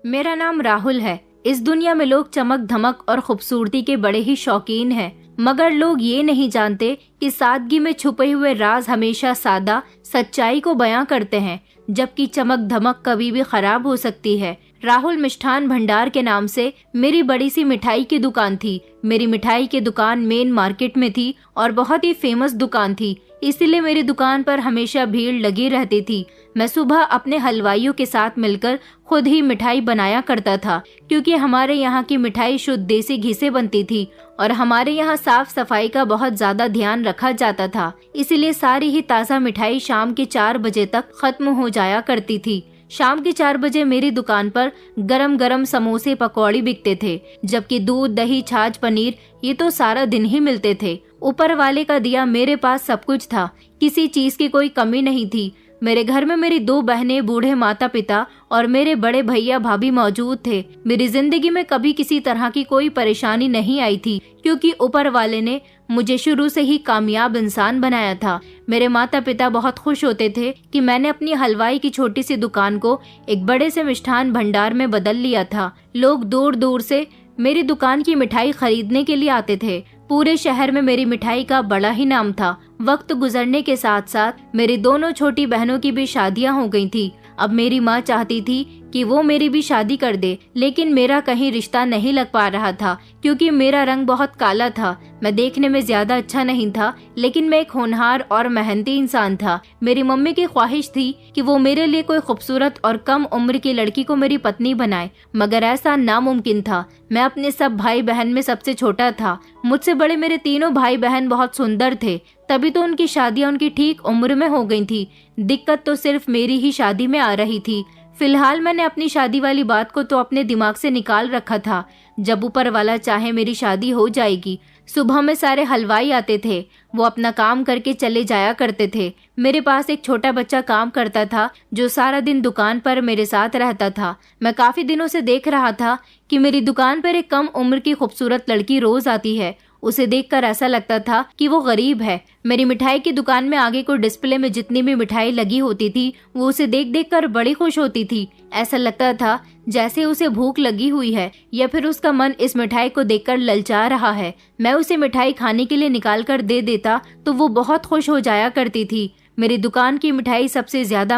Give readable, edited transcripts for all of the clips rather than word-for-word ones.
मेरा नाम राहुल है। इस दुनिया में लोग चमक धमक और खूबसूरती के बड़े ही शौकीन हैं, मगर लोग ये नहीं जानते कि सादगी में छुपे हुए राज हमेशा सादा सच्चाई को बयां करते हैं, जबकि चमक धमक कभी भी खराब हो सकती है। राहुल मिष्ठान भंडार के नाम से मेरी बड़ी सी मिठाई की दुकान थी। मेरी मिठाई की दुकान मेन मार्केट में थी और बहुत ही फेमस दुकान थी, इसीलिए मेरी दुकान पर हमेशा भीड़ लगी रहती थी। मैं सुबह अपने हलवाइयों के साथ मिलकर खुद ही मिठाई बनाया करता था, क्योंकि हमारे यहाँ की मिठाई शुद्ध देसी घी से बनती थी और हमारे यहाँ साफ सफाई का बहुत ज्यादा ध्यान रखा जाता था। इसीलिए सारी ही ताज़ा मिठाई शाम के 4 बजे तक खत्म हो जाया करती थी। शाम के 4 बजे मेरी दुकान पर गरम गरम समोसे पकौड़ी बिकते थे, जबकि दूध दही छाछ पनीर ये तो सारा दिन ही मिलते थे। ऊपर वाले का दिया मेरे पास सब कुछ था, किसी चीज की कोई कमी नहीं थी। मेरे घर में मेरी 2 बहनें, बूढ़े माता पिता और मेरे बड़े भैया भाभी मौजूद थे। मेरी जिंदगी में कभी किसी तरह की कोई परेशानी नहीं आई थी, क्योंकि ऊपर वाले ने मुझे शुरू से ही कामयाब इंसान बनाया था। मेरे माता पिता बहुत खुश होते थे कि मैंने अपनी हलवाई की छोटी सी दुकान को एक बड़े से मिष्ठान भंडार में बदल लिया था। लोग दूर दूर से मेरी दुकान की मिठाई खरीदने के लिए आते थे। पूरे शहर में मेरी मिठाई का बड़ा ही नाम था। वक्त गुजरने के साथ साथ मेरी दोनों छोटी बहनों की भी शादियां हो गई थी। अब मेरी माँ चाहती थी कि वो मेरी भी शादी कर दे, लेकिन मेरा कहीं रिश्ता नहीं लग पा रहा था, क्योंकि मेरा रंग बहुत काला था। मैं देखने में ज्यादा अच्छा नहीं था, लेकिन मैं एक होनहार और मेहनती इंसान था। मेरी मम्मी की ख्वाहिश थी कि वो मेरे लिए कोई खूबसूरत और कम उम्र की लड़की को मेरी पत्नी बनाए, मगर ऐसा नामुमकिन था। मैं अपने सब भाई बहन में सबसे छोटा था। मुझसे बड़े मेरे तीनों भाई बहन बहुत सुंदर थे, तभी तो उनकी शादियां उनकी ठीक उम्र में हो गई थी। दिक्कत तो सिर्फ मेरी ही शादी में आ रही थी। फिलहाल मैंने अपनी शादी वाली बात को तो अपने दिमाग से निकाल रखा था। जब ऊपर वाला चाहे मेरी शादी हो जाएगी। सुबह में सारे हलवाई आते थे, वो अपना काम करके चले जाया करते थे। मेरे पास एक छोटा बच्चा काम करता था, जो सारा दिन दुकान पर मेरे साथ रहता था। मैं काफी दिनों से देख रहा था कि मेरी दुकान पर एक कम उम्र की खूबसूरत लड़की रोज आती है। उसे देखकर ऐसा लगता था कि वो गरीब है। मेरी मिठाई की दुकान में आगे को डिस्प्ले में जितनी भी मिठाई लगी होती थी, वो उसे देख देख कर बड़ी खुश होती थी। ऐसा लगता था जैसे उसे भूख लगी हुई है, या फिर उसका मन इस मिठाई को देखकर ललचा रहा है। मैं उसे मिठाई खाने के लिए निकाल कर दे देता तो वो बहुत खुश हो जाया करती थी। मेरी दुकान की मिठाई सबसे ज्यादा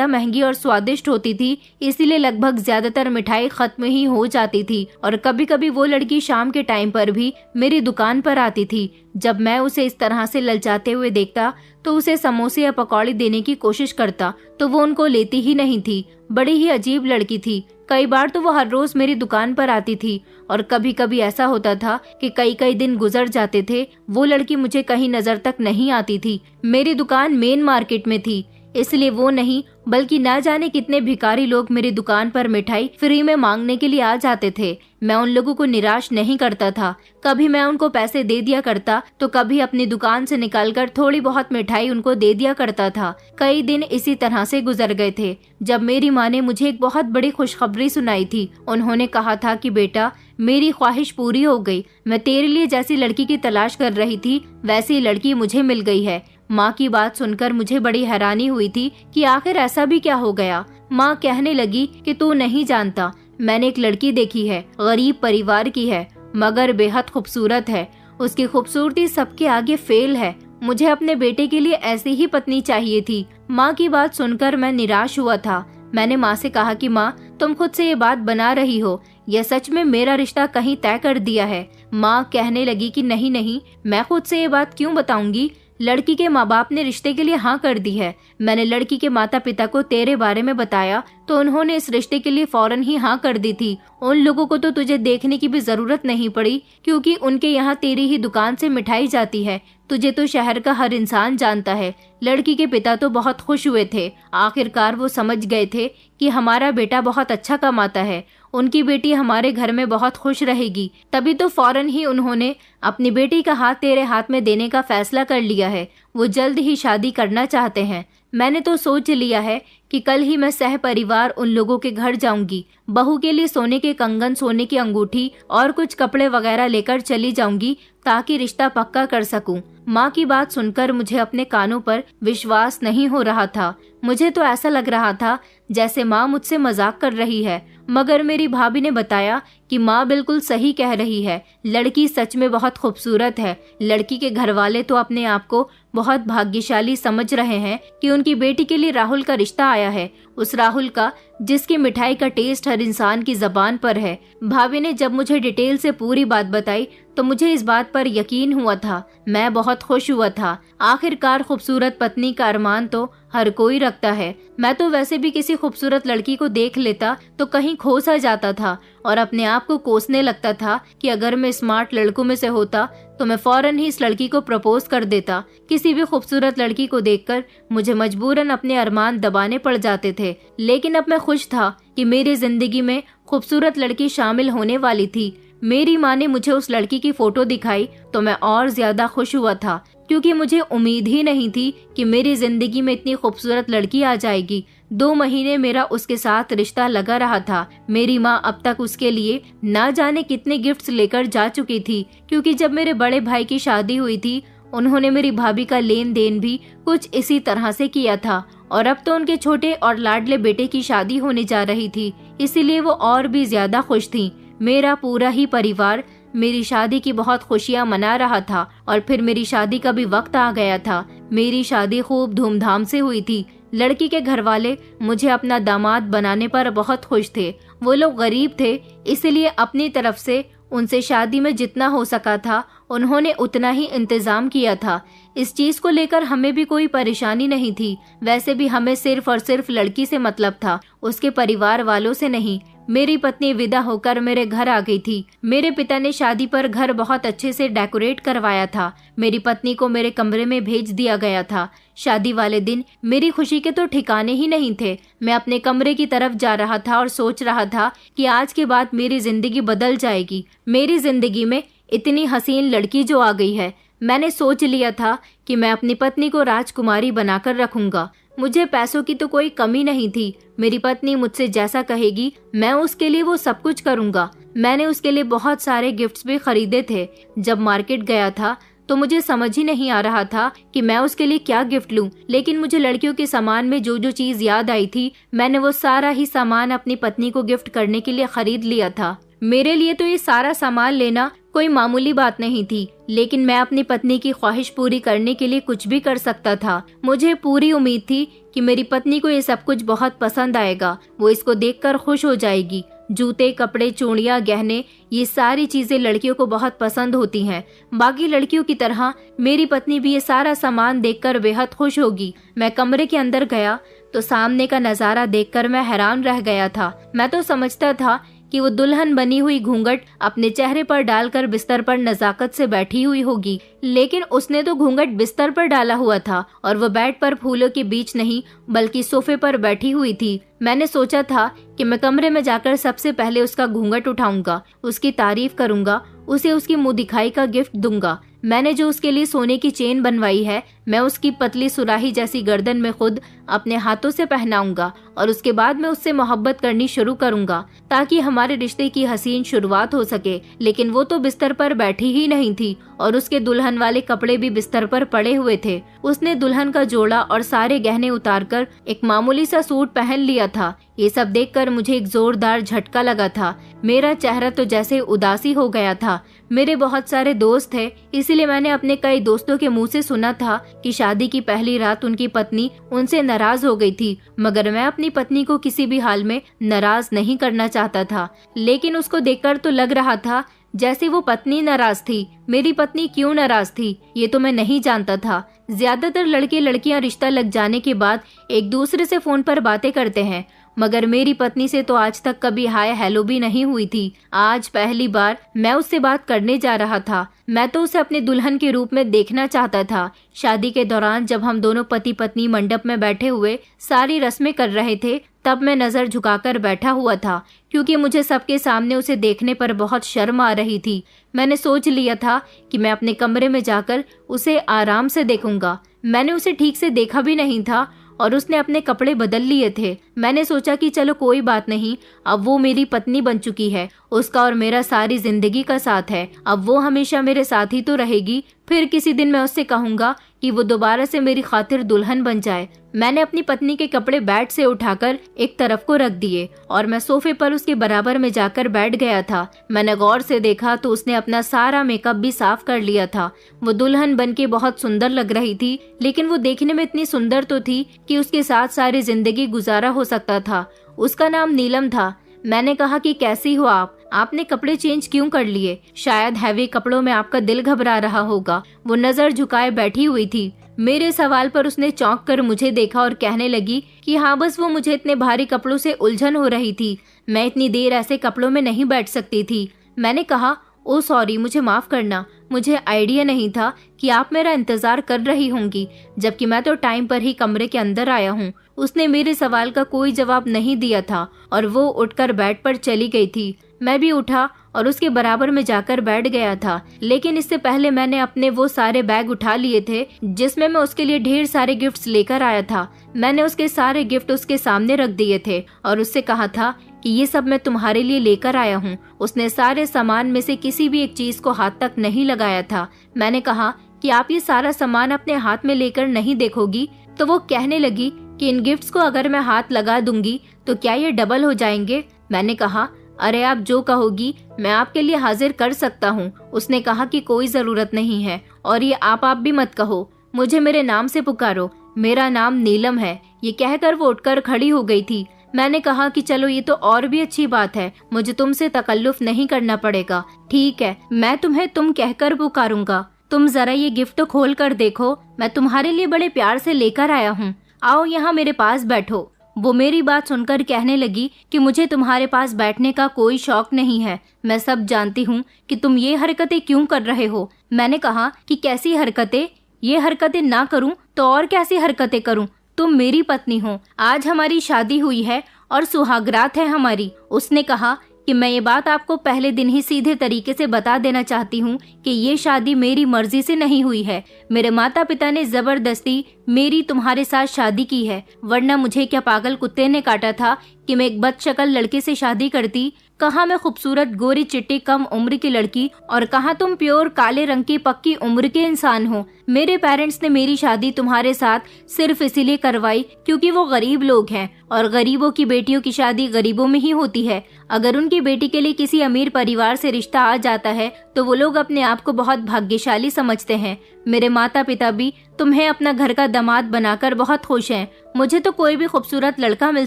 महंगी और स्वादिष्ट होती थी, इसीलिए लगभग ज्यादातर मिठाई खत्म ही हो जाती थी। और कभी कभी वो लड़की शाम के टाइम पर भी मेरी दुकान पर आती थी। जब मैं उसे इस तरह से ललचाते हुए देखता तो उसे समोसे या पकौड़ी देने की कोशिश करता, तो वो उनको लेती ही नहीं थी। बड़ी ही अजीब लड़की थी। कई बार तो वो हर रोज मेरी दुकान पर आती थी, और कभी कभी ऐसा होता था कि कई कई दिन गुजर जाते थे, वो लड़की मुझे कहीं नजर तक नहीं आती थी। मेरी दुकान मेन मार्केट में थी, इसलिए वो नहीं बल्कि ना जाने कितने भिखारी लोग मेरी दुकान पर मिठाई फ्री में मांगने के लिए आ जाते थे। मैं उन लोगों को निराश नहीं करता था। कभी मैं उनको पैसे दे दिया करता, तो कभी अपनी दुकान से निकालकर थोड़ी बहुत मिठाई उनको दे दिया करता था। कई दिन इसी तरह से गुजर गए थे, जब मेरी माँ ने मुझे एक बहुत बड़ी खुशखबरी सुनाई थी। उन्होंने कहा था कि बेटा, मेरी ख्वाहिश पूरी हो गई। मैं तेरे लिए जैसी लड़की की तलाश कर रही थी, वैसी लड़की मुझे मिल गई है। माँ की बात सुनकर मुझे बड़ी हैरानी हुई थी कि आखिर ऐसा भी क्या हो गया। माँ कहने लगी कि तू नहीं जानता, मैंने एक लड़की देखी है, गरीब परिवार की है, मगर बेहद खूबसूरत है। उसकी खूबसूरती सबके आगे फेल है। मुझे अपने बेटे के लिए ऐसी ही पत्नी चाहिए थी। माँ की बात सुनकर मैं निराश हुआ था। मैंने माँ से कहा कि माँ, तुम खुद से ये बात बना रही हो, यह सच में मेरा रिश्ता कहीं तय कर दिया है। माँ कहने लगी कि नहीं नहीं, मैं खुद से ये बात क्यों बताऊंगी। लड़की के माँ बाप ने रिश्ते के लिए हाँ कर दी है। मैंने लड़की के माता पिता को तेरे बारे में बताया, तो उन्होंने इस रिश्ते के लिए फौरन ही हाँ कर दी थी। उन लोगों को तो तुझे देखने की भी जरूरत नहीं पड़ी, क्योंकि उनके यहाँ तेरी ही दुकान से मिठाई जाती है। तुझे तो शहर का हर इंसान जानता है। लड़की के पिता तो बहुत खुश हुए थे। आखिरकार वो समझ गए थे कि हमारा बेटा बहुत अच्छा कमाता है, उनकी बेटी हमारे घर में बहुत खुश रहेगी। तभी तो फौरन ही उन्होंने अपनी बेटी का हाथ तेरे हाथ में देने का फैसला कर लिया है। वो जल्द ही शादी करना चाहते हैं। मैंने तो सोच लिया है कि कल ही मैं सह परिवार उन लोगों के घर जाऊंगी। बहू के लिए सोने के कंगन, सोने की अंगूठी और कुछ कपड़े वगैरह लेकर चली जाऊंगी ताकि रिश्ता पक्का कर सकूं। माँ की बात सुनकर मुझे अपने कानों पर विश्वास नहीं हो रहा था। मुझे तो ऐसा लग रहा था जैसे माँ मुझसे मजाक कर रही है, मगर मेरी भाभी ने बताया कि माँ बिल्कुल सही कह रही है। लड़की सच में बहुत खूबसूरत है। लड़की के घर वाले तो अपने आप को बहुत भाग्यशाली समझ रहे हैं कि उनकी बेटी के लिए राहुल का रिश्ता आया है, उस राहुल का जिसकी मिठाई का टेस्ट हर इंसान की जबान पर है। भाभी ने जब मुझे डिटेल से पूरी बात बताई तो मुझे इस बात पर यकीन हुआ था। मैं बहुत खुश हुआ था। आखिरकार खूबसूरत पत्नी का अरमान तो हर कोई रखता है। मैं तो वैसे भी किसी खूबसूरत लड़की को देख लेता तो कहीं खो सा जाता था और अपने आप को कोसने लगता था कि अगर मैं स्मार्ट लड़कों में से होता तो मैं फौरन ही इस लड़की को प्रपोज कर देता। किसी भी खूबसूरत लड़की को देखकर मुझे मजबूरन अपने अरमान दबाने पड़ जाते थे, लेकिन अब मैं खुश था कि मेरी जिंदगी में खूबसूरत लड़की शामिल होने वाली थी। मेरी माँ ने मुझे उस लड़की की फोटो दिखाई तो मैं और ज्यादा खुश हुआ था, क्योंकि मुझे उम्मीद ही नहीं थी कि मेरी जिंदगी में इतनी खूबसूरत लड़की आ जाएगी। 2 महीने मेरा उसके साथ रिश्ता लगा रहा था। मेरी माँ अब तक उसके लिए ना जाने कितने गिफ्ट्स लेकर जा चुकी थी, क्योंकि जब मेरे बड़े भाई की शादी हुई थी उन्होंने मेरी भाभी का लेन देन भी कुछ इसी तरह से किया था। और अब तो उनके छोटे और लाडले बेटे की शादी होने जा रही थी, इसीलिए वो और भी ज्यादा खुश थी। मेरा पूरा ही परिवार मेरी शादी की बहुत खुशियां मना रहा था और फिर मेरी शादी का भी वक्त आ गया था। मेरी शादी खूब धूमधाम से हुई थी। लड़की के घर वाले मुझे अपना दामाद बनाने पर बहुत खुश थे। वो लोग गरीब थे, इसलिए अपनी तरफ से उनसे शादी में जितना हो सका था उन्होंने उतना ही इंतजाम किया था। इस चीज को लेकर हमें भी कोई परेशानी नहीं थी। वैसे भी हमें सिर्फ और सिर्फ लड़की से मतलब था, उसके परिवार वालों से नहीं। मेरी पत्नी विदा होकर मेरे घर आ गई थी। मेरे पिता ने शादी पर घर बहुत अच्छे से डेकोरेट करवाया था। मेरी पत्नी को मेरे कमरे में भेज दिया गया था। शादी वाले दिन मेरी खुशी के तो ठिकाने ही नहीं थे। मैं अपने कमरे की तरफ जा रहा था और सोच रहा था कि आज के बाद मेरी जिंदगी बदल जाएगी। मेरी जिंदगी में इतनी हसीन लड़की जो आ गई है। मैंने सोच लिया था कि मैं अपनी पत्नी को राजकुमारी बनाकर रखूंगा। मुझे पैसों की तो कोई कमी नहीं थी। मेरी पत्नी मुझसे जैसा कहेगी मैं उसके लिए वो सब कुछ करूंगा। मैंने उसके लिए बहुत सारे गिफ्ट्स भी खरीदे थे। जब मार्केट गया था तो मुझे समझ ही नहीं आ रहा था कि मैं उसके लिए क्या गिफ्ट लूं, लेकिन मुझे लड़कियों के सामान में जो जो चीज याद आई थी मैंने वो सारा ही सामान अपनी पत्नी को गिफ्ट करने के लिए खरीद लिया था। मेरे लिए तो ये सारा सामान लेना कोई मामूली बात नहीं थी, लेकिन मैं अपनी पत्नी की ख्वाहिश पूरी करने के लिए कुछ भी कर सकता था। मुझे पूरी उम्मीद थी कि मेरी पत्नी को ये सब कुछ बहुत पसंद आएगा, वो इसको देखकर खुश हो जाएगी। जूते, कपड़े, चूड़ियां, गहने, ये सारी चीजें लड़कियों को बहुत पसंद होती हैं। बाकी लड़कियों की तरह मेरी पत्नी भी ये सारा सामान देखकर बेहद खुश होगी। मैं कमरे के अंदर गया तो सामने का नजारा देखकर मैं हैरान रह गया था। मैं तो समझता था कि वो दुल्हन बनी हुई घूंघट अपने चेहरे पर डालकर बिस्तर पर नजाकत से बैठी हुई होगी, लेकिन उसने तो घूंघट बिस्तर पर डाला हुआ था और वो बेड पर फूलों के बीच नहीं बल्कि सोफे पर बैठी हुई थी। मैंने सोचा था कि मैं कमरे में जाकर सबसे पहले उसका घूंघट उठाऊंगा, उसकी तारीफ करूंगा, उसे उसकी मुंह दिखाई का गिफ्ट दूंगा। मैंने जो उसके लिए सोने की चेन बनवाई है मैं उसकी पतली सुराही जैसी गर्दन में खुद अपने हाथों से पहनाऊंगा और उसके बाद मैं उससे मोहब्बत करनी शुरू करूंगा ताकि हमारे रिश्ते की हसीन शुरुआत हो सके। लेकिन वो तो बिस्तर पर बैठी ही नहीं थी और उसके दुल्हन वाले कपड़े भी बिस्तर पर पड़े हुए थे। उसने दुल्हन का जोड़ा और सारे गहने उतारकर एक मामूली सा सूट पहन लिया था। ये सब देखकर मुझे एक जोरदार झटका लगा था। मेरा चेहरा तो जैसे उदासी हो गया था। मेरे बहुत सारे दोस्त थे, इसीलिए मैंने अपने कई दोस्तों के मुंह से सुना था कि शादी की पहली रात उनकी पत्नी उनसे नाराज हो गई थी, मगर मैं अपनी पत्नी को किसी भी हाल में नाराज नहीं करना चाहता था। लेकिन उसको देखकर तो लग रहा था जैसे वो पत्नी नाराज थी। मेरी पत्नी क्यों नाराज थी ये तो मैं नहीं जानता था। ज्यादातर लड़के लड़कियां रिश्ता लग जाने के बाद एक दूसरे से फोन पर बातें करते हैं, मगर मेरी पत्नी से तो आज तक कभी हाय हेलो भी नहीं हुई थी। आज पहली बार मैं उससे बात करने जा रहा था। मैं तो उसे अपने दुल्हन के रूप में देखना चाहता था। शादी के दौरान जब हम दोनों पति पत्नी मंडप में बैठे हुए सारी रस्में कर रहे थे तब मैं नजर झुकाकर बैठा हुआ था, क्योंकि मुझे सबके सामने उसे देखने पर बहुत शर्म आ रही थी। मैंने सोच लिया था कि मैं अपने कमरे में जाकर उसे आराम से देखूंगा। मैंने उसे ठीक से देखा भी नहीं था और उसने अपने कपड़े बदल लिए थे। मैंने सोचा कि चलो कोई बात नहीं, अब वो मेरी पत्नी बन चुकी है, उसका और मेरा सारी जिंदगी का साथ है, अब वो हमेशा मेरे साथ ही तो रहेगी। फिर किसी दिन मैं उससे कहूंगा कि वो दोबारा से मेरी खातिर दुल्हन बन जाए। मैंने अपनी पत्नी के कपड़े बेड से उठाकर एक तरफ को रख दिए और मैं सोफे पर उसके बराबर में जाकर बैठ गया था। मैंने गौर से देखा तो उसने अपना सारा मेकअप भी साफ कर लिया था। वो दुल्हन बनके बहुत सुंदर लग रही थी, लेकिन वो देखने में इतनी सुंदर तो थी कि उसके साथ सारी जिंदगी गुजारा हो सकता था। उसका नाम नीलम था। मैंने कहा कि कैसी हो आप? आपने कपड़े चेंज क्यों कर लिए? शायद हैवी कपड़ों में आपका दिल घबरा रहा होगा। वो नजर झुकाए बैठी हुई थी। मेरे सवाल पर उसने चौंक कर मुझे देखा और कहने लगी कि हाँ, बस वो मुझे इतने भारी कपड़ों से उलझन हो रही थी, मैं इतनी देर ऐसे कपड़ों में नहीं बैठ सकती थी। मैंने कहा, ओ सॉरी, मुझे माफ करना, मुझे आइडिया नहीं था कि आप मेरा इंतजार कर रही होंगी, जबकि मैं तो टाइम पर ही कमरे के अंदर आया हूँ। उसने मेरे सवाल का कोई जवाब नहीं दिया था और वो उठकर बेड पर चली गई थी। मैं भी उठा और उसके बराबर में जाकर बैठ गया था, लेकिन इससे पहले मैंने अपने वो सारे बैग उठा लिए थे जिसमें मैं उसके लिए ढेर सारे गिफ्ट्स लेकर आया था। मैंने उसके सारे गिफ्ट उसके सामने रख दिए थे और उससे कहा था कि ये सब मैं तुम्हारे लिए लेकर आया हूँ। उसने सारे सामान में से किसी भी एक चीज को हाथ तक नहीं लगाया था। मैंने कहा कि आप ये सारा सामान अपने हाथ में लेकर नहीं देखोगी? तो वो कहने लगी कि इन गिफ्ट्स को अगर मैं हाथ लगा दूंगी तो क्या ये डबल हो जाएंगे? मैंने कहा, अरे आप जो कहोगी मैं आपके लिए हाजिर कर सकता हूँ। उसने कहा कि कोई जरूरत नहीं है, और ये आप भी मत कहो, मुझे मेरे नाम से पुकारो, मेरा नाम नीलम है। ये कहकर वो उठकर खड़ी हो गई थी। मैंने कहा कि चलो ये तो और भी अच्छी बात है, मुझे तुमसे तकल्लुफ नहीं करना पड़ेगा। ठीक है, मैं तुम्हें तुम कहकर पुकारूंगा। तुम जरा ये गिफ्ट तो खोल कर देखो, मैं तुम्हारे लिए बड़े प्यार से लेकर आया हूँ। आओ यहाँ मेरे पास बैठो। वो मेरी बात सुनकर कहने लगी कि मुझे तुम्हारे पास बैठने का कोई शौक नहीं है। मैं सब जानती हूँ कि तुम ये हरकतें क्यों कर रहे हो। मैंने कहा कि कैसी हरकतें? ये हरकतें ना करूँ तो और कैसी हरकतें करूँ? तुम मेरी पत्नी हो, आज हमारी शादी हुई है और सुहागरात है हमारी। उसने कहा कि मैं ये बात आपको पहले दिन ही सीधे तरीके से बता देना चाहती हूँ कि ये शादी मेरी मर्जी से नहीं हुई है। मेरे माता पिता ने जबरदस्ती मेरी तुम्हारे साथ शादी की है, वरना मुझे क्या पागल कुत्ते ने काटा था कि मैं एक बदशक्ल लड़के से शादी करती? कहाँ मैं खूबसूरत गोरी चिट्टी कम उम्र की लड़की, और कहाँ तुम प्योर काले रंग की पक्की उम्र के इंसान हो। मेरे पेरेंट्स ने मेरी शादी तुम्हारे साथ सिर्फ इसीलिए करवाई क्योंकि वो गरीब लोग हैं, और गरीबों की बेटियों की शादी गरीबों में ही होती है। अगर उनकी बेटी के लिए किसी अमीर परिवार से रिश्ता आ जाता है तो वो लोग अपने आप को बहुत भाग्यशाली समझते हैं। मेरे माता पिता भी तुम्हें अपना घर का दामाद बनाकर बहुत खुश हैं। मुझे तो कोई भी खूबसूरत लड़का मिल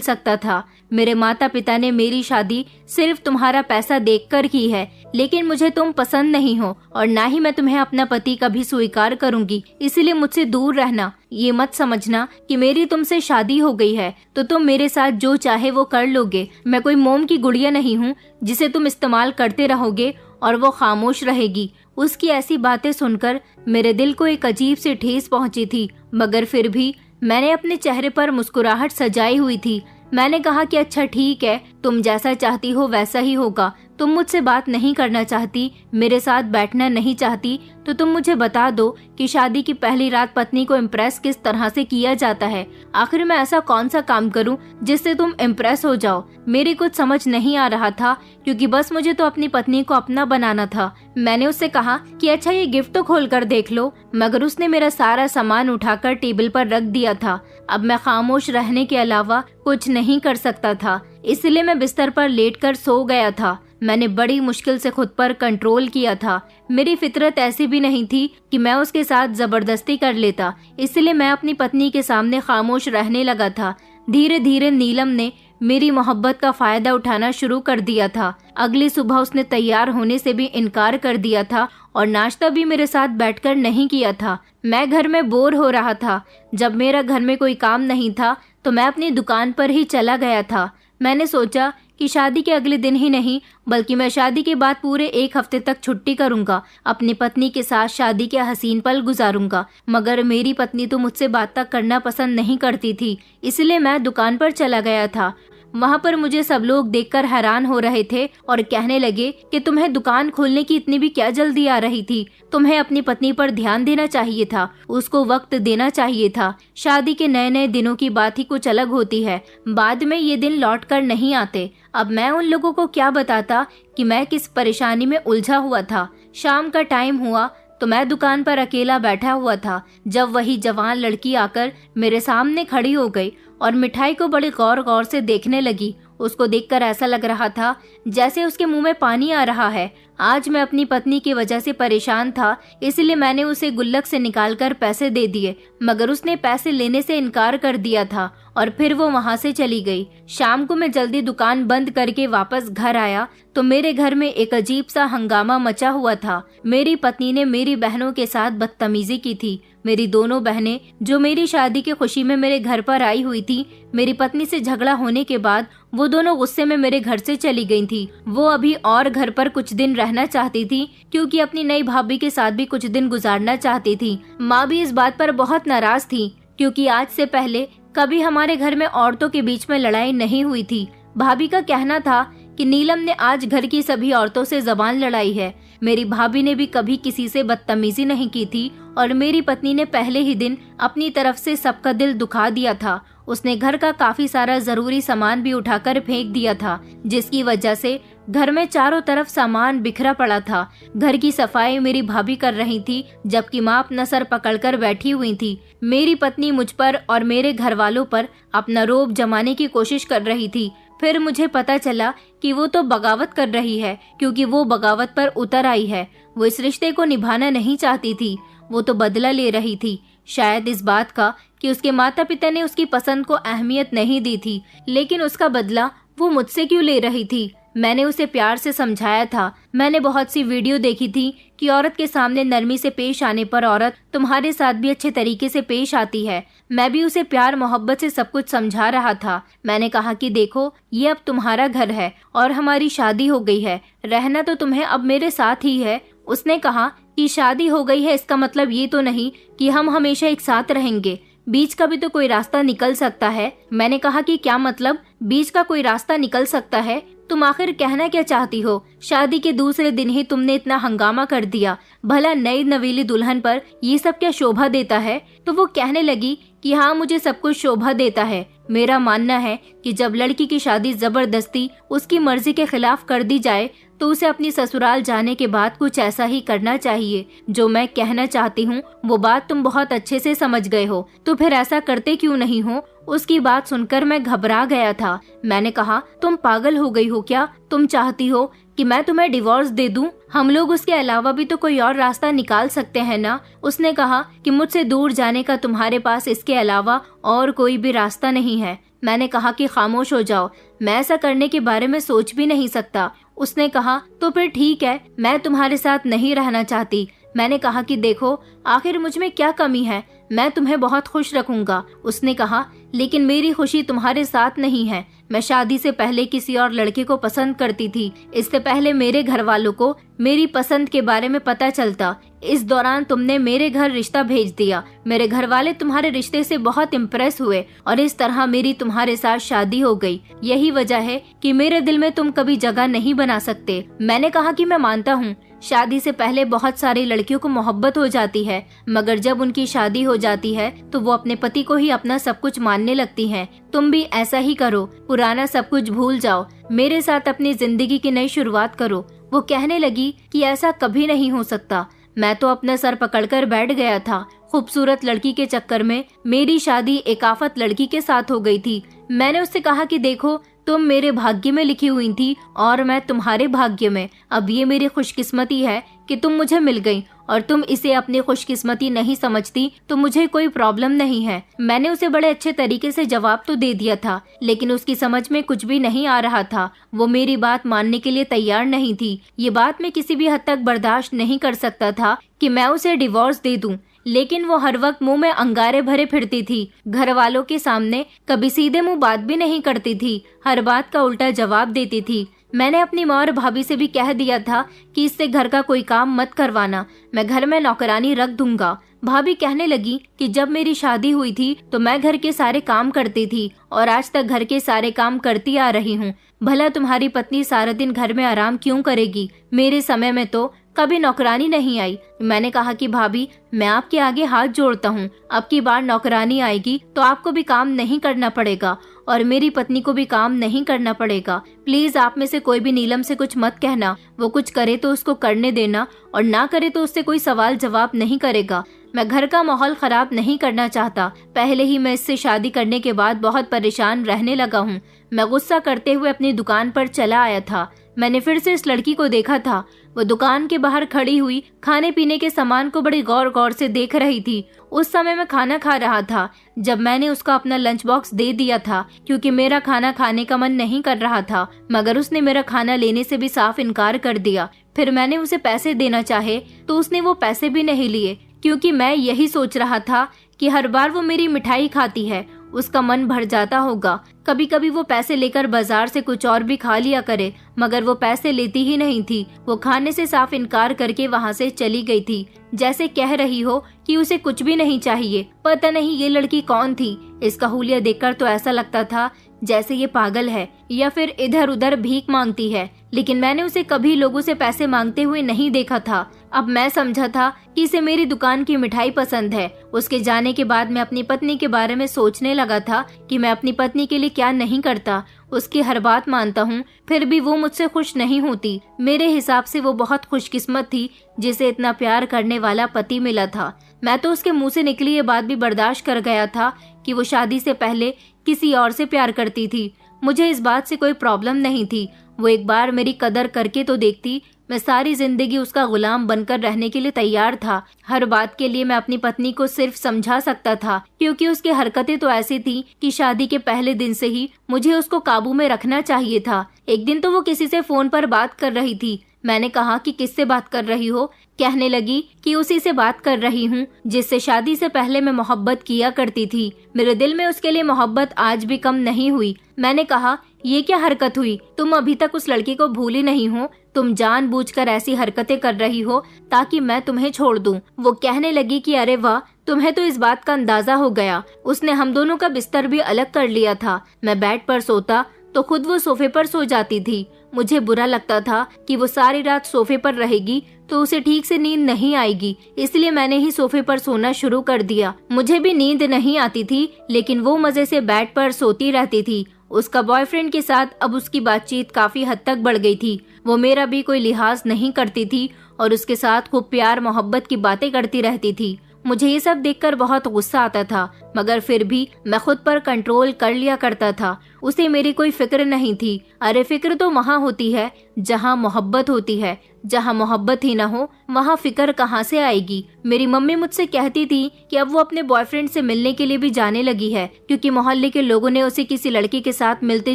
सकता था। मेरे माता पिता ने मेरी शादी सिर्फ तुम्हारा पैसा देखकर की है, लेकिन मुझे तुम पसंद नहीं हो और ना ही मैं तुम्हें अपना पति कभी स्वीकार करूंगी, इसलिए मुझसे दूर रहना। ये मत समझना कि मेरी तुमसे शादी हो गई है तो तुम मेरे साथ जो चाहे वो कर लोगे। मैं कोई मोम की गुड़िया नहीं हूँ जिसे तुम इस्तेमाल करते रहोगे और वो खामोश रहेगी। उसकी ऐसी बातें सुनकर मेरे दिल को एक अजीब सी ठेस पहुंची थी, मगर फिर भी मैंने अपने चेहरे पर मुस्कुराहट सजाई हुई थी। मैंने कहा कि अच्छा ठीक है, तुम जैसा चाहती हो वैसा ही होगा। तुम मुझसे बात नहीं करना चाहती, मेरे साथ बैठना नहीं चाहती, तो तुम मुझे बता दो कि शादी की पहली रात पत्नी को इम्प्रेस किस तरह से किया जाता है। आखिर मैं ऐसा कौन सा काम करूं जिससे तुम इम्प्रेस हो जाओ? मेरी कुछ समझ नहीं आ रहा था, क्योंकि बस मुझे तो अपनी पत्नी को अपना बनाना था। मैंने उससे कहा कि अच्छा ये गिफ्ट तो खोल कर देख लो, मगर उसने मेरा सारा सामान उठाकर टेबल पर रख दिया था। अब मैं खामोश रहने के अलावा कुछ नहीं कर सकता था, इसलिए मैं बिस्तर पर लेटकर सो गया था। मैंने बड़ी मुश्किल से खुद पर कंट्रोल किया था। मेरी फितरत ऐसी भी नहीं थी कि मैं उसके साथ जबरदस्ती कर लेता, इसलिए मैं अपनी पत्नी के सामने खामोश रहने लगा था। धीरे धीरे नीलम ने मेरी मोहब्बत का फायदा उठाना शुरू कर दिया था। अगली सुबह उसने तैयार होने से भी इनकार कर दिया था और नाश्ता भी मेरे साथ बैठकर नहीं किया था। मैं घर में बोर हो रहा था। जब मेरा घर में कोई काम नहीं था तो मैं अपनी दुकान पर ही चला गया था। मैंने सोचा कि शादी के अगले दिन ही नहीं बल्कि मैं शादी के बाद पूरे 1 हफ्ते तक छुट्टी करूंगा, अपनी पत्नी के साथ शादी के हसीन पल गुजारूंगा। मगर मेरी पत्नी तो मुझसे बात तक करना पसंद नहीं करती थी, इसलिए मैं दुकान पर चला गया था। वहाँ पर मुझे सब लोग देखकर हैरान हो रहे थे और कहने लगे कि तुम्हें दुकान खोलने की इतनी भी क्या जल्दी आ रही थी। तुम्हें अपनी पत्नी पर ध्यान देना चाहिए था, उसको वक्त देना चाहिए था। शादी के नए नए दिनों की बात ही कुछ अलग होती है, बाद में ये दिन लौट कर नहीं आते। अब मैं उन लोगों को क्या बताता कि मैं किस परेशानी में उलझा हुआ था। शाम का टाइम हुआ तो मैं दुकान पर अकेला बैठा हुआ था, जब वही जवान लड़की आकर मेरे सामने खड़ी हो गई और मिठाई को बड़े गौर गौर से देखने लगी। उसको देखकर ऐसा लग रहा था जैसे उसके मुंह में पानी आ रहा है। आज मैं अपनी पत्नी की वजह से परेशान था, इसलिए मैंने उसे गुल्लक से निकालकर पैसे दे दिए, मगर उसने पैसे लेने से इनकार कर दिया था और फिर वो वहाँ से चली गई। शाम को मैं जल्दी दुकान बंद करके वापस घर आया तो मेरे घर में एक अजीब सा हंगामा मचा हुआ था। मेरी पत्नी ने मेरी बहनों के साथ बदतमीजी की थी। मेरी दोनों बहनें जो मेरी शादी की खुशी में मेरे घर पर आई हुई थी, मेरी पत्नी से झगड़ा होने के बाद वो दोनों गुस्से में मेरे घर से चली गई थी। वो अभी और घर पर कुछ दिन रहना चाहती थी क्योंकि अपनी नई भाभी के साथ भी कुछ दिन गुजारना चाहती थी। माँ भी इस बात पर बहुत नाराज थी क्योंकि आज से पहले कभी हमारे घर में औरतों के बीच में लड़ाई नहीं हुई थी। भाभी का कहना था कि नीलम ने आज घर की सभी औरतों से जबान लड़ाई है। मेरी भाभी ने भी कभी किसी से बदतमीजी नहीं की थी और मेरी पत्नी ने पहले ही दिन अपनी तरफ से सबका दिल दुखा दिया था। उसने घर का काफी सारा जरूरी सामान भी उठाकर फेंक दिया था, जिसकी वजह से घर में चारों तरफ सामान बिखरा पड़ा था। घर की सफाई मेरी भाभी कर रही थी, जबकि माँ अपना सर पकड़कर बैठी हुई थी। मेरी पत्नी मुझ पर और मेरे घर वालों पर अपना रोब जमाने की कोशिश कर रही थी। फिर मुझे पता चला कि वो तो बगावत कर रही है, क्योंकि वो बगावत पर उतर आई है। वो इस रिश्ते को निभाना नहीं चाहती थी, वो तो बदला ले रही थी। शायद इस बात का कि उसके माता पिता ने उसकी पसंद को अहमियत नहीं दी थी, लेकिन उसका बदला वो मुझसे क्यों ले रही थी। मैंने उसे प्यार से समझाया था। मैंने बहुत सी वीडियो देखी थी कि औरत के सामने नरमी से पेश आने पर औरत तुम्हारे साथ भी अच्छे तरीके से पेश आती है। मैं भी उसे प्यार मोहब्बत से सब कुछ समझा रहा था। मैंने कहा कि देखो, ये अब तुम्हारा घर है और हमारी शादी हो गई है, रहना तो तुम्हें अब मेरे साथ ही है। उसने कहा कि शादी हो गई है इसका मतलब ये तो नहीं कि हम हमेशा एक साथ रहेंगे, बीच का भी तो कोई रास्ता निकल सकता है। मैंने कहा कि क्या मतलब, बीच का कोई रास्ता निकल सकता है? तुम आखिर कहना क्या चाहती हो? शादी के दूसरे दिन ही तुमने इतना हंगामा कर दिया, भला नई नवीली दुल्हन पर ये सब क्या शोभा देता है? तो वो कहने लगी कि हाँ, मुझे सब कुछ शोभा देता है। मेरा मानना है कि जब लड़की की शादी जबरदस्ती उसकी मर्जी के खिलाफ कर दी जाए तो उसे अपनी ससुराल जाने के बाद कुछ ऐसा ही करना चाहिए। जो मैं कहना चाहती हूँ वो बात तुम बहुत अच्छे से समझ गए हो, तो फिर ऐसा करते क्यों नहीं हो? उसकी बात सुनकर मैं घबरा गया था। मैंने कहा, तुम पागल हो गई हो क्या? तुम चाहती हो कि मैं तुम्हें डिवोर्स दे दूं? हम लोग उसके अलावा भी तो कोई और रास्ता निकाल सकते हैं ना। उसने कहा कि मुझसे दूर जाने का तुम्हारे पास इसके अलावा और कोई भी रास्ता नहीं है। मैंने कहा कि खामोश हो जाओ, मैं ऐसा करने के बारे में सोच भी नहीं सकता। उसने कहा, तो फिर ठीक है, मैं तुम्हारे साथ नहीं रहना चाहती। मैंने कहा कि देखो, आखिर मुझ में क्या कमी है, मैं तुम्हें बहुत खुश रखूंगा। उसने कहा, लेकिन मेरी खुशी तुम्हारे साथ नहीं है। मैं शादी से पहले किसी और लड़के को पसंद करती थी। इससे पहले मेरे घर वालों को मेरी पसंद के बारे में पता चलता। इस दौरान तुमने मेरे घर रिश्ता भेज दिया। मेरे घर वाले तुम्हारे रिश्ते से बहुत इम्प्रेस हुए और इस तरह मेरी तुम्हारे साथ शादी हो गई। यही वजह है कि मेरे दिल में तुम कभी जगह नहीं बना सकते। मैंने कहा कि मैं मानता हूँ, शादी से पहले बहुत सारी लड़कियों को मोहब्बत हो जाती है, मगर जब उनकी शादी हो जाती है तो वो अपने पति को ही अपना सब कुछ मानने लगती हैं। तुम भी ऐसा ही करो, पुराना सब कुछ भूल जाओ, मेरे साथ अपनी जिंदगी की नई शुरुआत करो। वो कहने लगी कि ऐसा कभी नहीं हो सकता। मैं तो अपना सर पकड़कर बैठ गया था। खूबसूरत लड़की के चक्कर में मेरी शादी एक आफत लड़की के साथ हो गई थी। मैंने उससे कहा कि देखो, तुम मेरे भाग्य में लिखी हुई थी और मैं तुम्हारे भाग्य में। अब ये मेरी खुशकिस्मती है कि तुम मुझे मिल गई और तुम इसे अपनी खुशकिस्मती नहीं समझती तो मुझे कोई प्रॉब्लम नहीं है। मैंने उसे बड़े अच्छे तरीके से जवाब तो दे दिया था, लेकिन उसकी समझ में कुछ भी नहीं आ रहा था। वो मेरी बात मानने के लिए तैयार नहीं थी। ये बात मैं किसी भी हद तक बर्दाश्त नहीं कर सकता था कि मैं उसे डिवोर्स दे दूं, लेकिन वो हर वक्त मुंह में अंगारे भरे फिरती थी। घर वालों के सामने कभी सीधे मुंह बात भी नहीं करती थी, हर बात का उल्टा जवाब देती थी। मैंने अपनी माँ और भाभी से भी कह दिया था कि इससे घर का कोई काम मत करवाना, मैं घर में नौकरानी रख दूंगा। भाभी कहने लगी कि जब मेरी शादी हुई थी तो मैं घर के सारे काम करती थी और आज तक घर के सारे काम करती आ रही हूँ। भला तुम्हारी पत्नी सारा दिन घर में आराम क्यों करेगी? मेरे समय में तो कभी नौकरानी नहीं आई। मैंने कहा कि भाभी, मैं आपके आगे हाथ जोड़ता हूँ, अब की बार नौकरानी आएगी तो आपको भी काम नहीं करना पड़ेगा और मेरी पत्नी को भी काम नहीं करना पड़ेगा। प्लीज आप में से कोई भी नीलम से कुछ मत कहना, वो कुछ करे तो उसको करने देना और ना करे तो उससे कोई सवाल जवाब नहीं करेगा। मैं घर का माहौल खराब नहीं करना चाहता। पहले ही मैं इससे शादी करने के बाद बहुत परेशान रहने लगा हूँ। मैं गुस्सा करते हुए अपनी दुकान पर चला आया था। मैंने फिर से इस लड़की को देखा था। वो दुकान के बाहर खड़ी हुई खाने पीने के सामान को बड़ी गौर गौर से देख रही थी। उस समय मैं खाना खा रहा था जब मैंने उसको अपना लंच बॉक्स दे दिया था, क्योंकि मेरा खाना खाने का मन नहीं कर रहा था, मगर उसने मेरा खाना लेने से भी साफ इनकार कर दिया। फिर मैंने उसे पैसे देना चाहे तो उसने वो पैसे भी नहीं लिए, क्योंकि मैं यही सोच रहा था कि हर बार वो मेरी मिठाई खाती है, उसका मन भर जाता होगा। कभी कभी वो पैसे लेकर बाजार से कुछ और भी खा लिया करे, मगर वो पैसे लेती ही नहीं थी। वो खाने से साफ इनकार करके वहाँ से चली गई थी, जैसे कह रही हो कि उसे कुछ भी नहीं चाहिए। पता नहीं ये लड़की कौन थी। इसका हुलिया देखकर तो ऐसा लगता था जैसे ये पागल है या फिर इधर उधर भीख मांगती है, लेकिन मैंने उसे कभी लोगों से पैसे मांगते हुए नहीं देखा था। अब मैं समझा था कि इसे मेरी दुकान की मिठाई पसंद है। उसके जाने के बाद मैं अपनी पत्नी के बारे में सोचने लगा था कि मैं अपनी पत्नी के लिए क्या नहीं करता। उसकी हर बात मानता हूँ, फिर भी वो मुझसे खुश नहीं होती। मेरे हिसाब से वो बहुत खुशकिस्मत थी जिसे इतना प्यार करने वाला पति मिला था। मैं तो उसके मुंह से निकली ये बात भी बर्दाश्त कर गया था कि वो शादी से पहले किसी और से प्यार करती थी। मुझे इस बात से कोई प्रॉब्लम नहीं थी। वो एक बार मेरी कदर करके तो देखती। मैं सारी जिंदगी उसका गुलाम बनकर रहने के लिए तैयार था। हर बात के लिए मैं अपनी पत्नी को सिर्फ समझा सकता था, क्योंकि उसकी हरकतें तो ऐसी थी कि शादी के पहले दिन से ही मुझे उसको काबू में रखना चाहिए था। एक दिन तो वो किसी से फोन पर बात कर रही थी। मैंने कहा कि किससे बात कर रही हो? कहने लगी कि उसी से बात कर रही हूँ जिससे शादी से पहले मैं मोहब्बत किया करती थी। मेरे दिल में उसके लिए मोहब्बत आज भी कम नहीं हुई। मैंने कहा, ये क्या हरकत हुई? तुम अभी तक उस लड़की को भूली नहीं हो। तुम जानबूझकर ऐसी हरकतें कर रही हो ताकि मैं तुम्हें छोड़ दूं। वो कहने लगी कि अरे वाह, तुम्हें तो इस बात का अंदाजा हो गया। उसने हम दोनों का बिस्तर भी अलग कर लिया था। मैं बेड पर सोता तो खुद वो सोफे पर सो जाती थी। मुझे बुरा लगता था कि वो सारी रात सोफे पर रहेगी तो उसे ठीक से नींद नहीं आएगी, इसलिए मैंने ही सोफे पर सोना शुरू कर दिया। मुझे भी नींद नहीं आती थी, लेकिन वो मजे से बेड पर सोती रहती थी। उसका बॉयफ्रेंड के साथ अब उसकी बातचीत काफी हद तक बढ़ गई थी। वो मेरा भी कोई लिहाज नहीं करती थी और उसके साथ खूब प्यार मोहब्बत की बातें करती रहती थी। मुझे ये सब देखकर बहुत गुस्सा आता था, मगर फिर भी मैं खुद पर कंट्रोल कर लिया करता था। उसे मेरी कोई फिक्र नहीं थी। अरे फिक्र तो वहाँ होती है जहाँ मोहब्बत होती है। जहाँ मोहब्बत ही ना हो वहाँ फिक्र कहाँ से आएगी? मेरी मम्मी मुझसे कहती थी कि अब वो अपने बॉयफ्रेंड से मिलने के लिए भी जाने लगी है, क्योंकि मोहल्ले के लोगों ने उसे किसी लड़की के साथ मिलते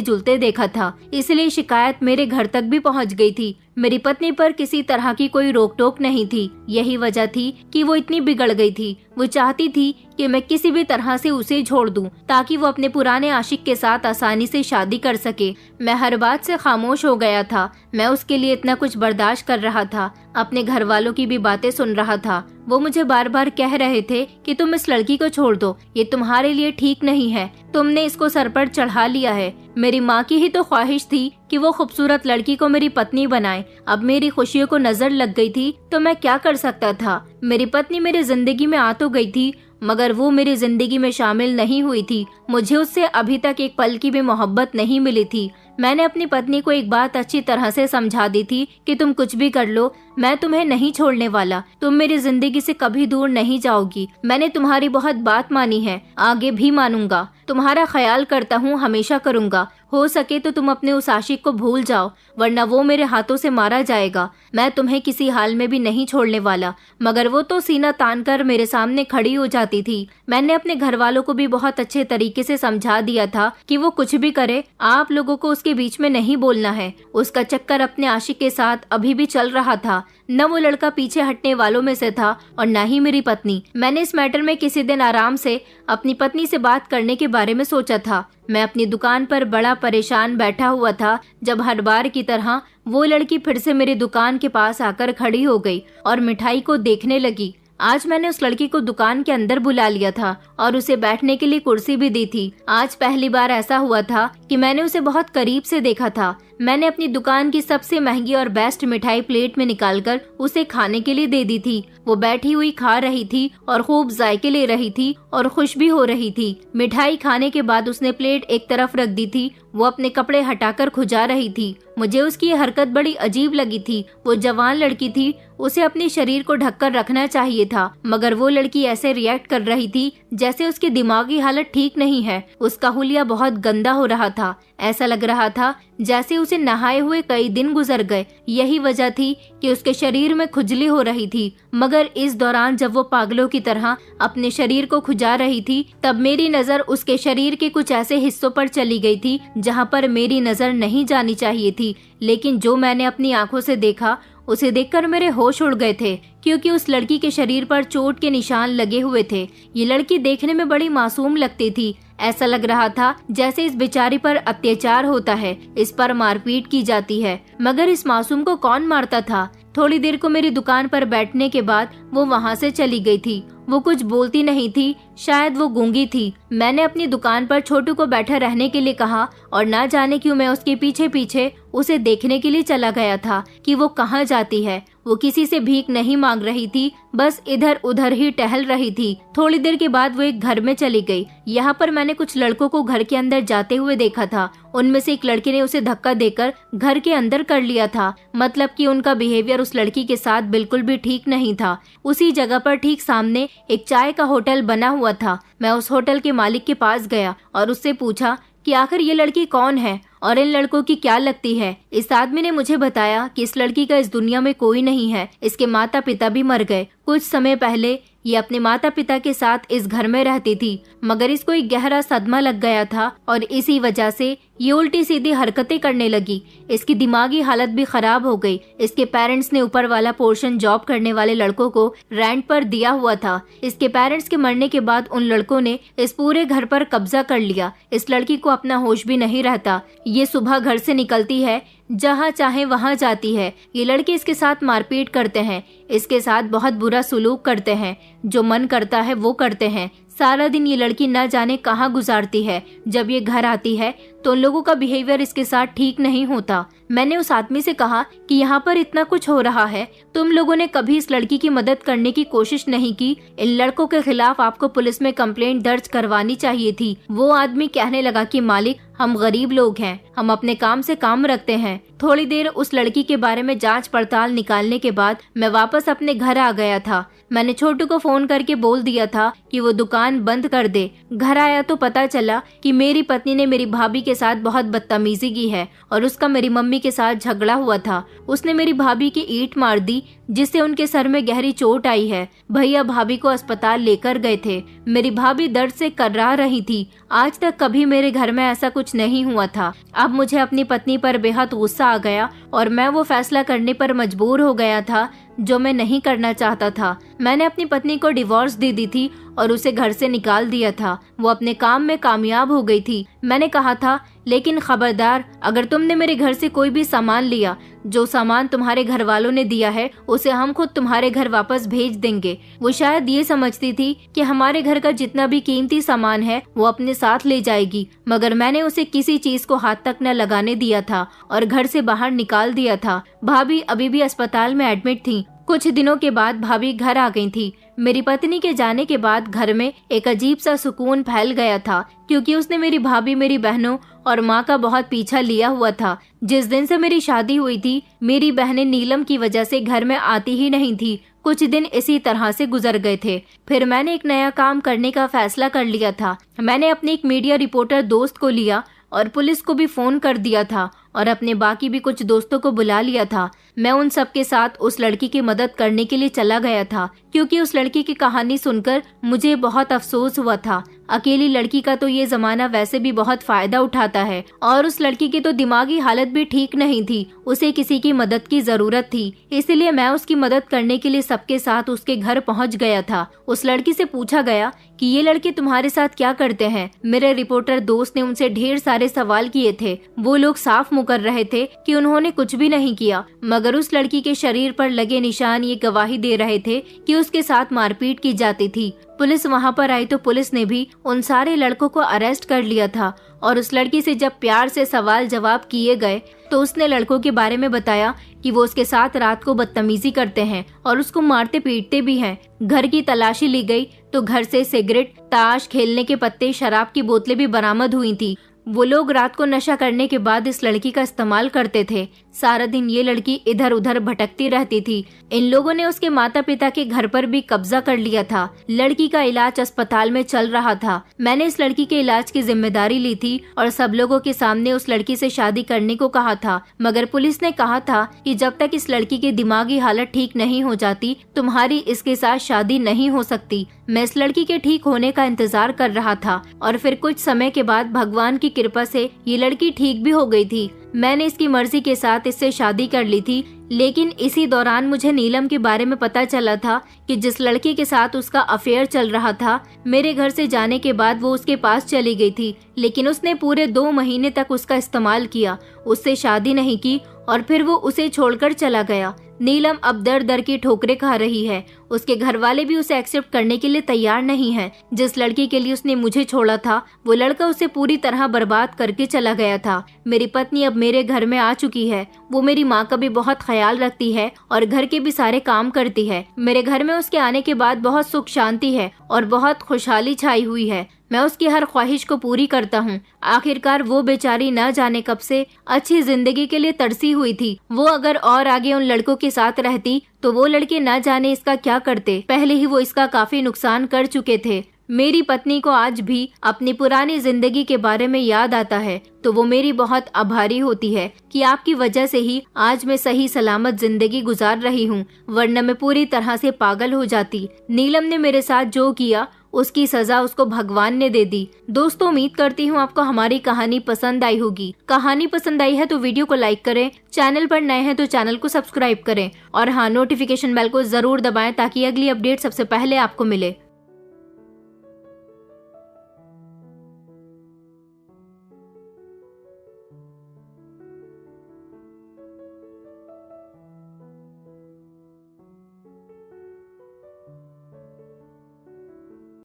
जुलते देखा था। इसलिए शिकायत मेरे घर तक भी पहुँच गई थी। मेरी पत्नी पर किसी तरह की कोई रोक टोक नहीं थी। यही वजह थी कि वो इतनी बिगड़ गई थी। वो चाहती थी कि मैं किसी भी तरह से उसे छोड़ दूं, ताकि वो अपने पुराने आशिक के साथ आसानी से शादी कर सके। मैं हर बात से खामोश हो गया था। मैं उसके लिए इतना कुछ बर्दाश्त कर रहा था, अपने घर वालों की भी बातें सुन रहा था। वो मुझे बार बार कह रहे थे कि तुम इस लड़की को छोड़ दो, ये तुम्हारे लिए ठीक नहीं है, तुमने इसको सर पर चढ़ा लिया है। मेरी माँ की ही तो ख्वाहिश थी कि वो खूबसूरत लड़की को मेरी पत्नी बनाए। अब मेरी खुशियों को नजर लग गई थी तो मैं क्या कर सकता था? मेरी पत्नी मेरी जिंदगी में आ तो गई थी, मगर वो मेरी जिंदगी में शामिल नहीं हुई थी। मुझे उससे अभी तक एक पल की भी मोहब्बत नहीं मिली थी। मैंने अपनी पत्नी को एक बात अच्छी तरह से समझा दी थी कि तुम कुछ भी कर लो, मैं तुम्हें नहीं छोड़ने वाला। तुम मेरी जिंदगी से कभी दूर नहीं जाओगी। मैंने तुम्हारी बहुत बात मानी है, आगे भी मानूंगा। तुम्हारा ख्याल करता हूँ, हमेशा करूंगा। हो सके तो तुम अपने उस आशिक को भूल जाओ, वरना वो मेरे हाथों से मारा जाएगा। मैं तुम्हें किसी हाल में भी नहीं छोड़ने वाला। मगर वो तो सीना तान कर मेरे सामने खड़ी हो जाती थी। मैंने अपने घर वालों को भी बहुत अच्छे तरीके से समझा दिया था कि वो कुछ भी करे, आप लोगों को उसके बीच में नहीं बोलना है। उसका चक्कर अपने आशिक के साथ अभी भी चल रहा था। न वो लड़का पीछे हटने वालों में से था और न ही मेरी पत्नी। मैंने इस मैटर में किसी दिन आराम से अपनी पत्नी से बात करने के बारे में सोचा था। मैं अपनी दुकान पर बड़ा परेशान बैठा हुआ था जब हर बार की तरह वो लड़की फिर से मेरी दुकान के पास आकर खड़ी हो गई और मिठाई को देखने लगी। आज मैंने उस लड़की को दुकान के अंदर बुला लिया था और उसे बैठने के लिए कुर्सी भी दी थी। आज पहली बार ऐसा हुआ था कि मैंने उसे बहुत करीब से देखा था। मैंने अपनी दुकान की सबसे महंगी और बेस्ट मिठाई प्लेट में निकालकर उसे खाने के लिए दे दी थी। वो बैठी हुई खा रही थी और खूब जायके ले रही थी और खुश भी हो रही थी। मिठाई खाने के बाद उसने प्लेट एक तरफ रख दी थी। वो अपने कपड़े हटाकर खुजा रही थी। मुझे उसकी ये हरकत बड़ी अजीब लगी थी। वो जवान लड़की थी, उसे अपने शरीर को ढककर रखना चाहिए था, मगर वो लड़की ऐसे रिएक्ट कर रही थी जैसे उसकी दिमागी हालत ठीक नहीं है। उसका हुलिया बहुत गंदा हो रहा था। ऐसा लग रहा था जैसे उसे नहाए हुए कई दिन गुजर गए। यही वजह थी कि उसके शरीर में खुजली हो रही थी। मगर इस दौरान जब वो पागलों की तरह अपने शरीर को खुजा रही थी, तब मेरी नजर उसके शरीर के कुछ ऐसे हिस्सों पर चली गई थी जहाँ पर मेरी नजर नहीं जानी चाहिए थी। लेकिन जो मैंने अपनी आंखों से देखा, उसे देखकर मेरे होश उड़ गए थे, क्योंकि उस लड़की के शरीर पर चोट के निशान लगे हुए थे। ये लड़की देखने में बड़ी मासूम लगती थी। ऐसा लग रहा था जैसे इस बेचारी पर अत्याचार होता है, इस पर मारपीट की जाती है। मगर इस मासूम को कौन मारता था? थोड़ी देर को मेरी दुकान पर बैठने के बाद वो वहाँ से चली गई थी। वो कुछ बोलती नहीं थी, शायद वो गूंगी थी। मैंने अपनी दुकान पर छोटू को बैठा रहने के लिए कहा और ना जाने क्यों मैं उसके पीछे पीछे उसे देखने के लिए चला गया था कि वो कहाँ जाती है। वो किसी से भीख नहीं मांग रही थी, बस इधर उधर ही टहल रही थी। थोड़ी देर के बाद वो एक घर में चली गई। यहाँ पर मैंने कुछ लड़कों को घर के अंदर जाते हुए देखा था। उनमें से एक लड़के ने उसे धक्का देकर घर के अंदर कर लिया था। मतलब कि उनका बिहेवियर उस लड़की के साथ बिल्कुल भी ठीक नहीं था। उसी जगह पर ठीक सामने एक चाय का होटल बना हुआ था। मैं उस होटल के मालिक के पास गया और उससे पूछा कि आखिर ये लड़की कौन है और इन लड़कों की क्या लगती है। इस आदमी ने मुझे बताया कि इस लड़की का इस दुनिया में कोई नहीं है। इसके माता पिता भी मर गए। कुछ समय पहले ये अपने माता पिता के साथ इस घर में रहती थी, मगर इसको एक गहरा सदमा लग गया था और इसी वजह से ये उल्टी सीधी हरकतें करने लगी। इसकी दिमागी हालत भी खराब हो गई। इसके पेरेंट्स ने ऊपर वाला पोर्शन जॉब करने वाले लड़कों को रेंट पर दिया हुआ था। इसके पेरेंट्स के मरने के बाद उन लड़कों ने इस पूरे घर पर कब्जा कर लिया। इस लड़की को अपना होश भी नहीं रहता। ये सुबह घर से निकलती है, जहाँ चाहे वहाँ जाती है। ये लड़के इसके साथ मारपीट करते हैं, इसके साथ बहुत बुरा सुलूक करते हैं, जो मन करता है वो करते हैं। सारा दिन ये लड़की न जाने कहाँ गुजारती है। जब ये घर आती है तो उन लोगों का बिहेवियर इसके साथ ठीक नहीं होता। मैंने उस आदमी से कहा कि यहाँ पर इतना कुछ हो रहा है, तुम लोगों ने कभी इस लड़की की मदद करने की कोशिश नहीं की? इन लड़कों के खिलाफ आपको पुलिस में कंप्लेंट दर्ज करवानी चाहिए थी। वो आदमी कहने लगा कि मालिक, हम गरीब लोग हैं, हम अपने काम से काम रखते हैं। थोड़ी देर उस लड़की के बारे में जांच पड़ताल निकालने के बाद मैं वापस अपने घर आ गया था। मैंने छोटू को फोन करके बोल दिया था कि वो दुकान बंद कर दे। घर आया तो पता चला कि मेरी पत्नी ने मेरी भाभी के साथ बहुत बदतमीजी की है और उसका मेरी मम्मी के साथ झगड़ा हुआ था। उसने मेरी भाभी की ईंट मार दी, जिससे उनके सर में गहरी चोट आई है। भैया भाभी को अस्पताल लेकर गए थे। मेरी भाभी दर्द से कर्रा रही थी। आज तक कभी मेरे घर में ऐसा कुछ नहीं हुआ था। अब मुझे अपनी पत्नी पर बेहद गुस्सा आ गया और मैं वो फैसला करने पर मजबूर हो गया था जो मैं नहीं करना चाहता था। मैंने अपनी पत्नी को डिवोर्स दे दी थी और उसे घर से निकाल दिया था। वो अपने काम में कामयाब हो गई थी। मैंने कहा था, लेकिन खबरदार, अगर तुमने मेरे घर से कोई भी सामान लिया, जो सामान तुम्हारे घर वालों ने दिया है उसे हम खुद तुम्हारे घर वापस भेज देंगे। वो शायद ये समझती थी कि हमारे घर का जितना भी कीमती सामान है वो अपने साथ ले जाएगी, मगर मैंने उसे किसी चीज को हाथ तक न लगाने दिया था और घर से बाहर निकाल दिया था। भाभी अभी भी अस्पताल में एडमिट थी। कुछ दिनों के बाद भाभी घर आ गई थी। मेरी पत्नी के जाने के बाद घर में एक अजीब सा सुकून फैल गया था, क्योंकि उसने मेरी भाभी, मेरी बहनों और माँ का बहुत पीछा लिया हुआ था। जिस दिन से मेरी शादी हुई थी, मेरी बहनें नीलम की वजह से घर में आती ही नहीं थी। कुछ दिन इसी तरह से गुजर गए थे। फिर मैंने एक नया काम करने का फैसला कर लिया था। मैंने अपने एक मीडिया रिपोर्टर दोस्त को लिया और पुलिस को भी फोन कर दिया था और अपने बाकी भी कुछ दोस्तों को बुला लिया था। मैं उन सब के साथ उस लड़की की मदद करने के लिए चला गया था, क्योंकि उस लड़की की कहानी सुनकर मुझे बहुत अफसोस हुआ था। अकेली लड़की का तो ये जमाना वैसे भी बहुत फायदा उठाता है, और उस लड़की की तो दिमागी हालत भी ठीक नहीं थी। उसे किसी की मदद की जरूरत थी, इसलिए मैं उसकी मदद करने के लिए सबके साथ उसके घर पहुंच गया था। उस लड़की से पूछा गया कि ये लड़के तुम्हारे साथ क्या करते हैं। मेरे रिपोर्टर दोस्त ने उनसे ढेर सारे सवाल किए थे। वो लोग साफ मुकर रहे थे कि उन्होंने कुछ भी नहीं किया, मगर उस लड़की के शरीर पर लगे निशान ये गवाही दे रहे थे कि उसके साथ मारपीट की जाती थी। पुलिस वहाँ पर आई तो पुलिस ने भी उन सारे लड़कों को अरेस्ट कर लिया था, और उस लड़की से जब प्यार से सवाल जवाब किए गए तो उसने लड़कों के बारे में बताया कि वो उसके साथ रात को बदतमीजी करते हैं और उसको मारते पीटते भी हैं। घर की तलाशी ली गई तो घर से सिगरेट, ताश खेलने के पत्ते, शराब की बोतलें भी बरामद हुई थी। वो लोग रात को नशा करने के बाद इस लड़की का इस्तेमाल करते थे। सारा दिन ये लड़की इधर उधर भटकती रहती थी। इन लोगों ने उसके माता पिता के घर पर भी कब्जा कर लिया था। लड़की का इलाज अस्पताल में चल रहा था। मैंने इस लड़की के इलाज की जिम्मेदारी ली थी और सब लोगों के सामने उस लड़की से शादी करने को कहा था, मगर पुलिस ने कहा था कि जब तक इस लड़की की दिमागी हालत ठीक नहीं हो जाती तुम्हारी इसके साथ शादी नहीं हो सकती। मैं इस लड़की के ठीक होने का इंतजार कर रहा था, और फिर कुछ समय के बाद भगवान की कृपा से ये लड़की ठीक भी हो गई थी। मैंने इसकी मर्जी के साथ इससे शादी कर ली थी, लेकिन इसी दौरान मुझे नीलम के बारे में पता चला था कि जिस लड़की के साथ उसका अफेयर चल रहा था, मेरे घर से जाने के बाद वो उसके पास चली गई थी, लेकिन उसने पूरे 2 महीने तक उसका इस्तेमाल किया, उससे शादी नहीं की और फिर वो उसे छोड़कर चला गया। नीलम अब दर दर की ठोकरें खा रही है। उसके घर वाले भी उसे एक्सेप्ट करने के लिए तैयार नहीं हैं। जिस लड़की के लिए उसने मुझे छोड़ा था वो लड़का उसे पूरी तरह बर्बाद करके चला गया था। मेरी पत्नी अब मेरे घर में आ चुकी है। वो मेरी माँ का भी बहुत ख्याल रखती है और घर के भी सारे काम करती है। मेरे घर में उसके आने के बाद बहुत सुख शांति है और बहुत खुशहाली छाई हुई है। मैं उसकी हर ख्वाहिश को पूरी करता हूँ। आखिरकार वो बेचारी न जाने कब से अच्छी जिंदगी के लिए तरसी हुई थी। वो अगर और आगे उन लड़कों के साथ रहती तो वो लड़के न जाने इसका क्या करते। पहले ही वो इसका काफी नुकसान कर चुके थे। मेरी पत्नी को आज भी अपनी पुरानी जिंदगी के बारे में याद आता है तो वो मेरी बहुत आभारी होती है कि आपकी वजह से ही आज मैं सही सलामत जिंदगी गुजार रही हूँ, वरना मैं पूरी तरह से पागल हो जाती। नीलम ने मेरे साथ जो किया उसकी सजा उसको भगवान ने दे दी। दोस्तों, उम्मीद करती हूँ आपको हमारी कहानी पसंद आई होगी। कहानी पसंद आई है तो वीडियो को लाइक करें, चैनल पर नए हैं तो चैनल को सब्सक्राइब करें और हाँ, नोटिफिकेशन बेल को जरूर दबाएं ताकि अगली अपडेट सबसे पहले आपको मिले।